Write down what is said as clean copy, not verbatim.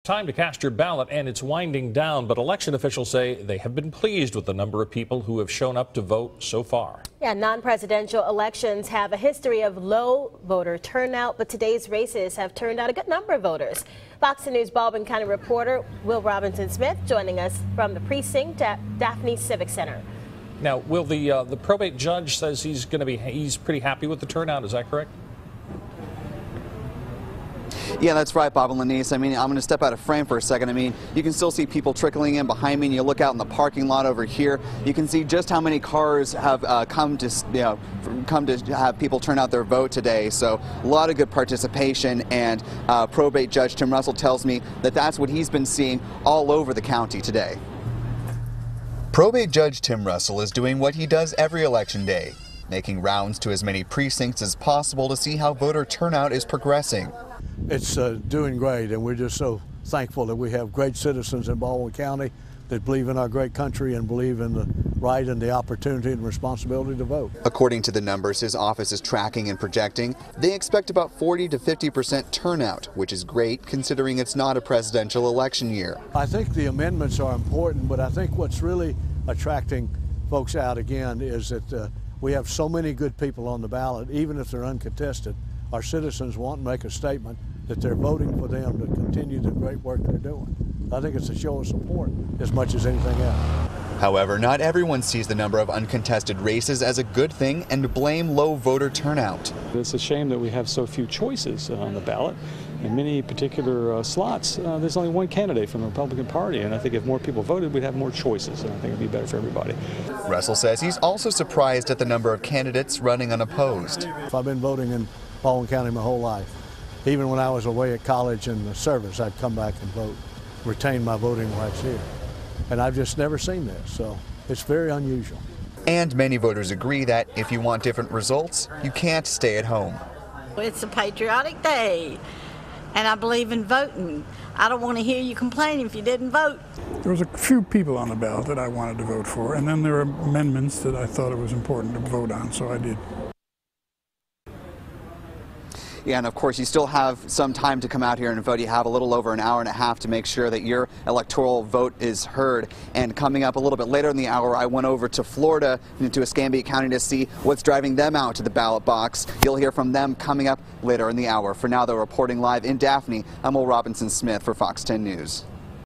Time to cast your ballot, and it's winding down, but election officials say they have been pleased with the number of people who have shown up to vote so far. Yeah, non-presidential elections have a history of low voter turnout, but today's races have turned out a good number of voters. Fox News Baldwin County reporter Will Robinson-Smith joining us from the precinct at Daphne Civic Center. Now, Will, the probate judge says he's pretty happy with the turnout. Is that correct? Yeah, that's right, Bob and Lenise. I mean, I'm going to step out of frame for a second. I mean, you can still see people trickling in behind me, and you look out in the parking lot over here. You can see just how many cars have come to have people turn out their vote today. So a lot of good participation, and probate judge Tim Russell tells me that that's what he's been seeing all over the county today. Probate Judge Tim Russell is doing what he does every election day, making rounds to as many precincts as possible to see how voter turnout is progressing. It's doing great, and we're just so thankful that we have great citizens in Baldwin County that believe in our great country and believe in the right and the opportunity and responsibility to vote. According to the numbers his office is tracking and projecting, they expect about 40 to 50% turnout, which is great considering it's not a presidential election year. I think the amendments are important, but I think what's really attracting folks out again is that we have so many good people on the ballot, even if they're uncontested. Our citizens want to make a statement that they're voting for them to continue the great work they're doing. I think it's a show of support as much as anything else. However, not everyone sees the number of uncontested races as a good thing and blame low voter turnout. It's a shame that we have so few choices on the ballot. In many particular slots, there's only one candidate from the Republican Party, and I think if more people voted, we'd have more choices, and I think it'd be better for everybody. Russell says he's also surprised at the number of candidates running unopposed. I've been voting in Baldwin County my whole life. Even when I was away at college in the service, I'd come back and vote, retain my voting rights here. And I've just never seen this, so it's very unusual. And many voters agree that if you want different results, you can't stay at home. It's a patriotic day, and I believe in voting. I don't want to hear you complaining if you didn't vote. There was a few people on the ballot that I wanted to vote for, and then there were amendments that I thought it was important to vote on, so I did. Yeah, and of course you still have some time to come out here and vote. You have a little over an hour and a half to make sure that your electoral vote is heard. And coming up a little bit later in the hour, I went over to Florida, into Escambia County, to see what's driving them out to the ballot box. You'll hear from them coming up later in the hour. For now, though, reporting live in Daphne, I'm Will Robinson-Smith for Fox 10 News.